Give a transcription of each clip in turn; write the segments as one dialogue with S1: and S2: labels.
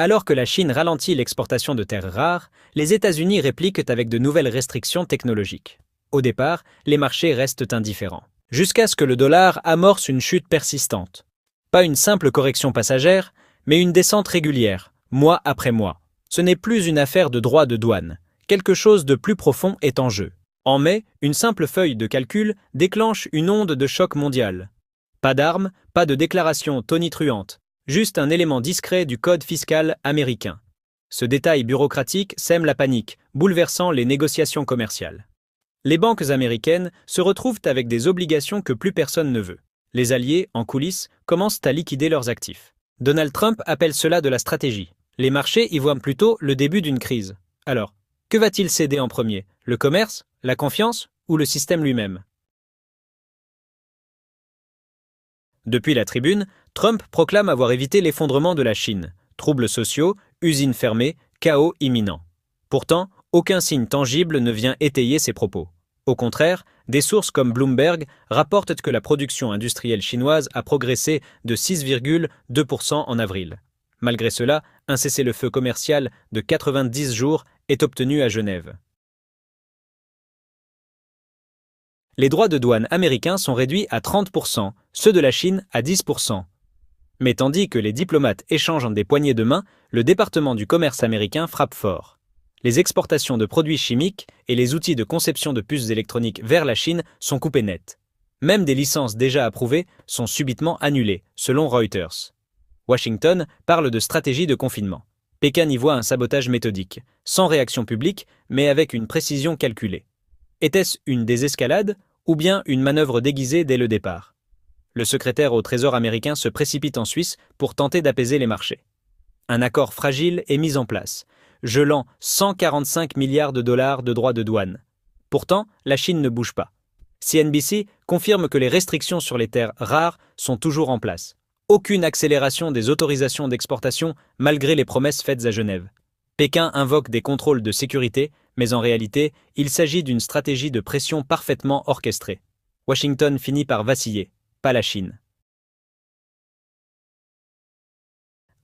S1: Alors que la Chine ralentit l'exportation de terres rares, les États-Unis répliquent avec de nouvelles restrictions technologiques. Au départ, les marchés restent indifférents. Jusqu'à ce que le dollar amorce une chute persistante. Pas une simple correction passagère, mais une descente régulière, mois après mois. Ce n'est plus une affaire de droit de douane. Quelque chose de plus profond est en jeu. En mai, une simple feuille de calcul déclenche une onde de choc mondial. Pas d'armes, pas de déclaration tonitruante, juste un élément discret du code fiscal américain. Ce détail bureaucratique sème la panique, bouleversant les négociations commerciales. Les banques américaines se retrouvent avec des obligations que plus personne ne veut. Les alliés, en coulisses, commencent à liquider leurs actifs. Donald Trump appelle cela de la stratégie. Les marchés y voient plutôt le début d'une crise. Alors, que va-t-il céder en premier? Le commerce, la confiance ou le système lui-même? Depuis la tribune, Trump proclame avoir évité l'effondrement de la Chine. Troubles sociaux, usines fermées, chaos imminent. Pourtant, aucun signe tangible ne vient étayer ces propos. Au contraire, des sources comme Bloomberg rapportent que la production industrielle chinoise a progressé de 6,2% en avril. Malgré cela, un cessez-le-feu commercial de 90 jours est obtenu à Genève. Les droits de douane américains sont réduits à 30%, ceux de la Chine à 10%. Mais tandis que les diplomates échangent en des poignées de main, le département du commerce américain frappe fort. Les exportations de produits chimiques et les outils de conception de puces électroniques vers la Chine sont coupés net. Même des licences déjà approuvées sont subitement annulées, selon Reuters. Washington parle de stratégie de confinement. Pékin y voit un sabotage méthodique, sans réaction publique, mais avec une précision calculée. Était-ce une désescalade ou bien une manœuvre déguisée dès le départ? Le secrétaire au Trésor américain se précipite en Suisse pour tenter d'apaiser les marchés. Un accord fragile est mis en place, gelant 145 milliards de dollars de droits de douane. Pourtant, la Chine ne bouge pas. CNBC confirme que les restrictions sur les terres rares sont toujours en place. Aucune accélération des autorisations d'exportation malgré les promesses faites à Genève. Pékin invoque des contrôles de sécurité, mais en réalité, il s'agit d'une stratégie de pression parfaitement orchestrée. Washington finit par vaciller, pas la Chine.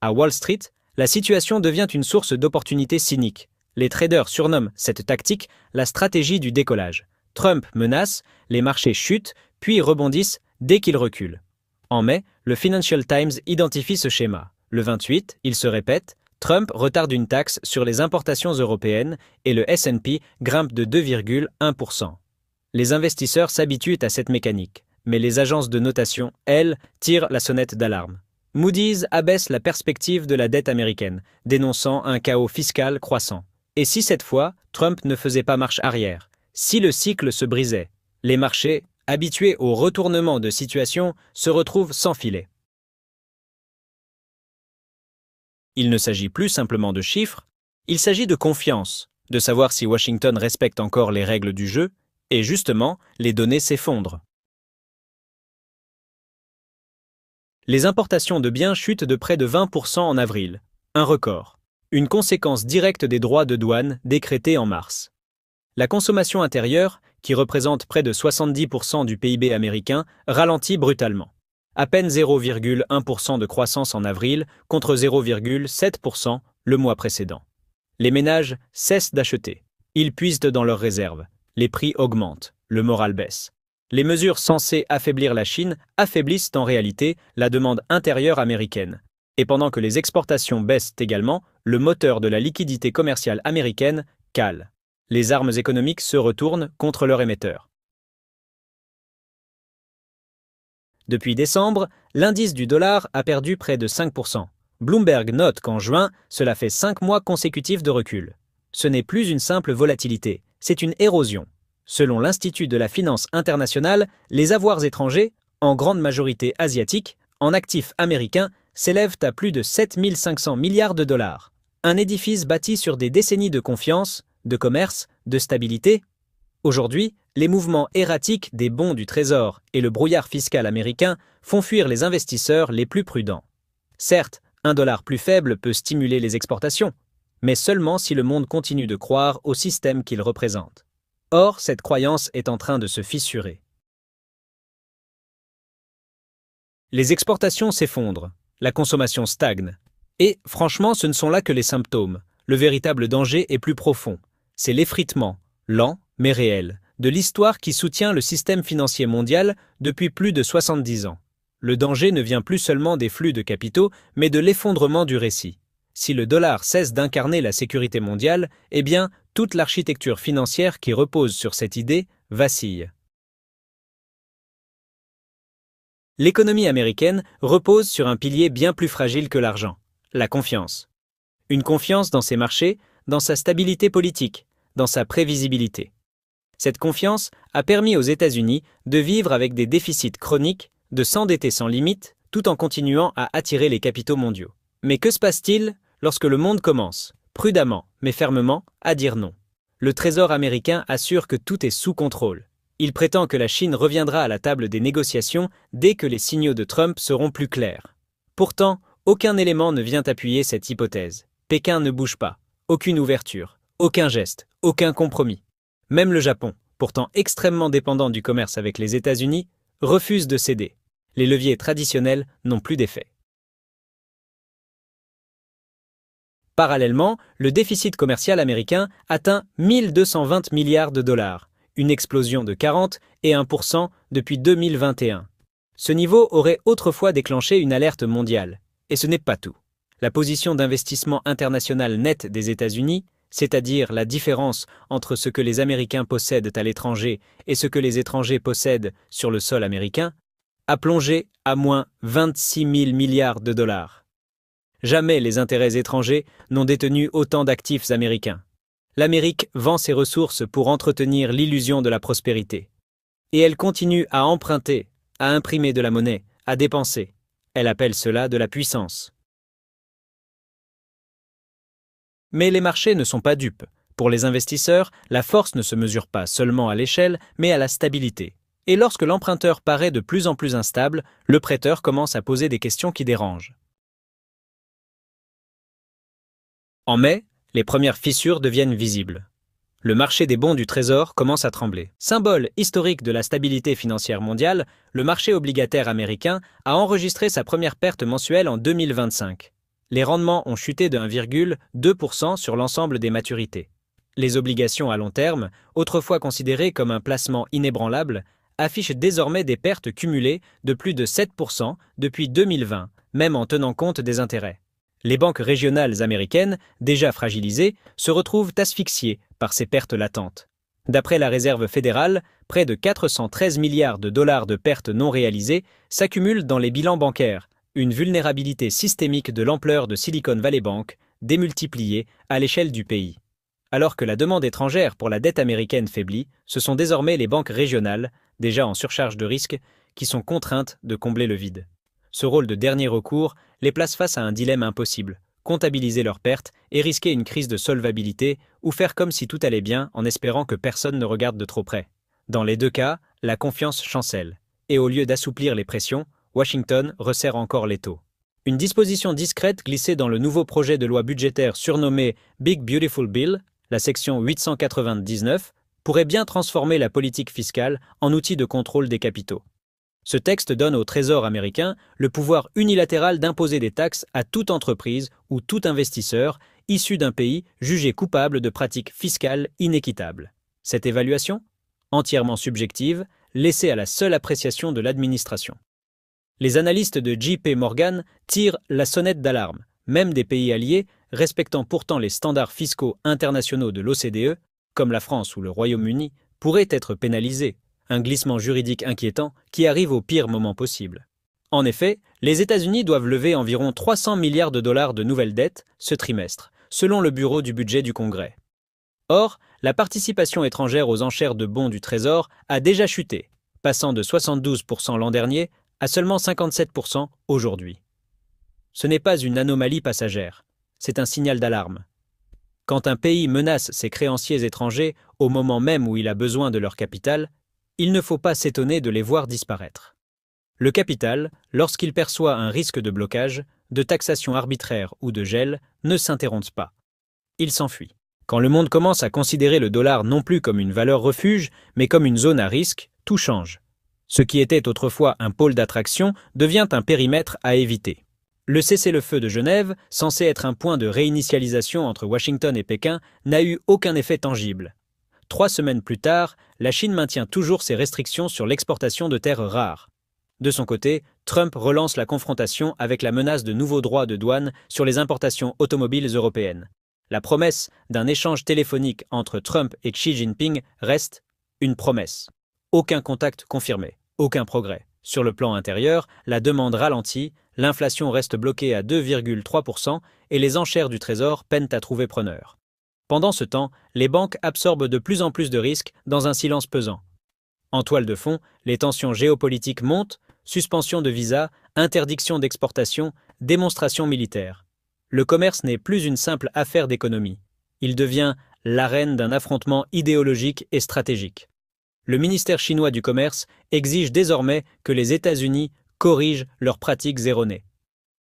S1: À Wall Street, la situation devient une source d'opportunités cyniques. Les traders surnomment cette tactique la stratégie du décollage. Trump menace, les marchés chutent, puis rebondissent dès qu'il recule. En mai, le Financial Times identifie ce schéma. Le 28, il se répète, Trump retarde une taxe sur les importations européennes et le S&P grimpe de 2,1%. Les investisseurs s'habituent à cette mécanique, mais les agences de notation, elles, tirent la sonnette d'alarme. Moody's abaisse la perspective de la dette américaine, dénonçant un chaos fiscal croissant. Et si cette fois, Trump ne faisait pas marche arrière? Si le cycle se brisait? Les marchés, habitués au retournement de situation, se retrouvent sans filet. Il ne s'agit plus simplement de chiffres, il s'agit de confiance, de savoir si Washington respecte encore les règles du jeu, et justement, les données s'effondrent. Les importations de biens chutent de près de 20% en avril, un record, une conséquence directe des droits de douane décrétés en mars. La consommation intérieure, qui représente près de 70% du PIB américain, ralentit brutalement. À peine 0,1% de croissance en avril contre 0,7% le mois précédent. Les ménages cessent d'acheter. Ils puisent dans leurs réserves. Les prix augmentent. Le moral baisse. Les mesures censées affaiblir la Chine affaiblissent en réalité la demande intérieure américaine. Et pendant que les exportations baissent également, le moteur de la liquidité commerciale américaine cale. Les armes économiques se retournent contre leur émetteur. Depuis décembre, l'indice du dollar a perdu près de 5%. Bloomberg note qu'en juin, cela fait 5 mois consécutifs de recul. Ce n'est plus une simple volatilité, c'est une érosion. Selon l'Institut de la finance internationale, les avoirs étrangers, en grande majorité asiatiques, en actifs américains, s'élèvent à plus de 7 500 milliards de dollars. Un édifice bâti sur des décennies de confiance, de commerce, de stabilité. Aujourd'hui, les mouvements erratiques des bons du Trésor et le brouillard fiscal américain font fuir les investisseurs les plus prudents. Certes, un dollar plus faible peut stimuler les exportations, mais seulement si le monde continue de croire au système qu'il représente. Or, cette croyance est en train de se fissurer. Les exportations s'effondrent, la consommation stagne. Et, franchement, ce ne sont là que les symptômes. Le véritable danger est plus profond. C'est l'effritement, lent mais réel, de l'histoire qui soutient le système financier mondial depuis plus de 70 ans. Le danger ne vient plus seulement des flux de capitaux, mais de l'effondrement du récit. Si le dollar cesse d'incarner la sécurité mondiale, eh bien, toute l'architecture financière qui repose sur cette idée vacille. L'économie américaine repose sur un pilier bien plus fragile que l'argent, la confiance. Une confiance dans ses marchés, dans sa stabilité politique, dans sa prévisibilité. Cette confiance a permis aux États-Unis de vivre avec des déficits chroniques, de s'endetter sans limite, tout en continuant à attirer les capitaux mondiaux. Mais que se passe-t-il lorsque le monde commence, prudemment mais fermement, à dire non? Le Trésor américain assure que tout est sous contrôle. Il prétend que la Chine reviendra à la table des négociations dès que les signaux de Trump seront plus clairs. Pourtant, aucun élément ne vient appuyer cette hypothèse. Pékin ne bouge pas, aucune ouverture, aucun geste, aucun compromis. Même le Japon, pourtant extrêmement dépendant du commerce avec les États-Unis, refuse de céder. Les leviers traditionnels n'ont plus d'effet. Parallèlement, le déficit commercial américain atteint 1220 milliards de dollars, une explosion de 40 et 1% depuis 2021. Ce niveau aurait autrefois déclenché une alerte mondiale. Et ce n'est pas tout. La position d'investissement international net des États-Unis, c'est-à-dire la différence entre ce que les Américains possèdent à l'étranger et ce que les étrangers possèdent sur le sol américain, a plongé à moins 26 000 milliards de dollars. Jamais les intérêts étrangers n'ont détenu autant d'actifs américains. L'Amérique vend ses ressources pour entretenir l'illusion de la prospérité. Et elle continue à emprunter, à imprimer de la monnaie, à dépenser. Elle appelle cela de la puissance. Mais les marchés ne sont pas dupes. Pour les investisseurs, la force ne se mesure pas seulement à l'échelle, mais à la stabilité. Et lorsque l'emprunteur paraît de plus en plus instable, le prêteur commence à poser des questions qui dérangent. En mai, les premières fissures deviennent visibles. Le marché des bons du Trésor commence à trembler. Symbole historique de la stabilité financière mondiale, le marché obligataire américain a enregistré sa première perte mensuelle en 2025. Les rendements ont chuté de 1,2% sur l'ensemble des maturités. Les obligations à long terme, autrefois considérées comme un placement inébranlable, affichent désormais des pertes cumulées de plus de 7% depuis 2020, même en tenant compte des intérêts. Les banques régionales américaines, déjà fragilisées, se retrouvent asphyxiées par ces pertes latentes. D'après la Réserve fédérale, près de 413 milliards de dollars de pertes non réalisées s'accumulent dans les bilans bancaires, une vulnérabilité systémique de l'ampleur de Silicon Valley Bank, démultipliée à l'échelle du pays. Alors que la demande étrangère pour la dette américaine faiblit, ce sont désormais les banques régionales, déjà en surcharge de risque, qui sont contraintes de combler le vide. Ce rôle de dernier recours les place face à un dilemme impossible, comptabiliser leurs pertes et risquer une crise de solvabilité ou faire comme si tout allait bien en espérant que personne ne regarde de trop près. Dans les deux cas, la confiance chancelle. Et au lieu d'assouplir les pressions, Washington resserre encore l'étau. Une disposition discrète glissée dans le nouveau projet de loi budgétaire surnommé Big Beautiful Bill, la section 899, pourrait bien transformer la politique fiscale en outil de contrôle des capitaux. Ce texte donne au Trésor américain le pouvoir unilatéral d'imposer des taxes à toute entreprise ou tout investisseur issu d'un pays jugé coupable de pratiques fiscales inéquitables. Cette évaluation, entièrement subjective, laissée à la seule appréciation de l'administration. Les analystes de JP Morgan tirent la sonnette d'alarme. Même des pays alliés, respectant pourtant les standards fiscaux internationaux de l'OCDE, comme la France ou le Royaume-Uni, pourraient être pénalisés. Un glissement juridique inquiétant qui arrive au pire moment possible. En effet, les États-Unis doivent lever environ 300 milliards de dollars de nouvelles dettes ce trimestre, selon le Bureau du budget du Congrès. Or, la participation étrangère aux enchères de bons du Trésor a déjà chuté, passant de 72% l'an dernier à seulement 57% aujourd'hui. Ce n'est pas une anomalie passagère, c'est un signal d'alarme. Quand un pays menace ses créanciers étrangers au moment même où il a besoin de leur capital, il ne faut pas s'étonner de les voir disparaître. Le capital, lorsqu'il perçoit un risque de blocage, de taxation arbitraire ou de gel, ne s'interrompt pas. Il s'enfuit. Quand le monde commence à considérer le dollar non plus comme une valeur refuge, mais comme une zone à risque, tout change. Ce qui était autrefois un pôle d'attraction devient un périmètre à éviter. Le cessez-le-feu de Genève, censé être un point de réinitialisation entre Washington et Pékin, n'a eu aucun effet tangible. 3 semaines plus tard, la Chine maintient toujours ses restrictions sur l'exportation de terres rares. De son côté, Trump relance la confrontation avec la menace de nouveaux droits de douane sur les importations automobiles européennes. La promesse d'un échange téléphonique entre Trump et Xi Jinping reste une promesse. Aucun contact confirmé, aucun progrès. Sur le plan intérieur, la demande ralentit, l'inflation reste bloquée à 2,3% et les enchères du Trésor peinent à trouver preneur. Pendant ce temps, les banques absorbent de plus en plus de risques dans un silence pesant. En toile de fond, les tensions géopolitiques montent, suspension de visas, interdiction d'exportation, démonstration militaire. Le commerce n'est plus une simple affaire d'économie. Il devient l'arène d'un affrontement idéologique et stratégique. Le ministère chinois du Commerce exige désormais que les États-Unis corrigent leurs pratiques erronées.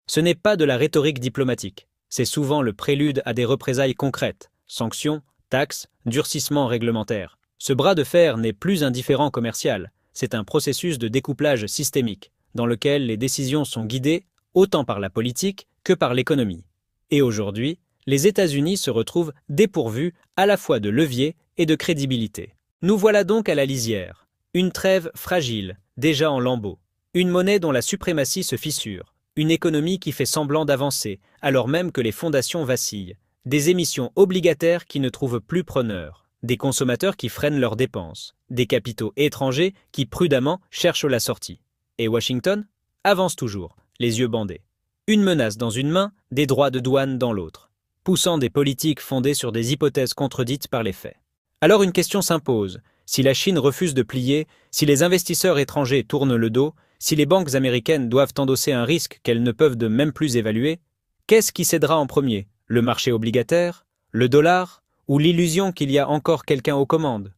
S1: Ce n'est pas de la rhétorique diplomatique, c'est souvent le prélude à des représailles concrètes, sanctions, taxes, durcissements réglementaires. Ce bras de fer n'est plus un différend commercial, c'est un processus de découplage systémique, dans lequel les décisions sont guidées autant par la politique que par l'économie. Et aujourd'hui, les États-Unis se retrouvent dépourvus à la fois de levier et de crédibilité. Nous voilà donc à la lisière, une trêve fragile, déjà en lambeaux, une monnaie dont la suprématie se fissure, une économie qui fait semblant d'avancer alors même que les fondations vacillent, des émissions obligataires qui ne trouvent plus preneur, des consommateurs qui freinent leurs dépenses, des capitaux étrangers qui prudemment cherchent la sortie. Et Washington avance toujours, les yeux bandés. Une menace dans une main, des droits de douane dans l'autre, poussant des politiques fondées sur des hypothèses contredites par les faits. Alors une question s'impose, si la Chine refuse de plier, si les investisseurs étrangers tournent le dos, si les banques américaines doivent endosser un risque qu'elles ne peuvent de même plus évaluer, qu'est-ce qui cédera en premier? Le marché obligataire? Le dollar? Ou l'illusion qu'il y a encore quelqu'un aux commandes?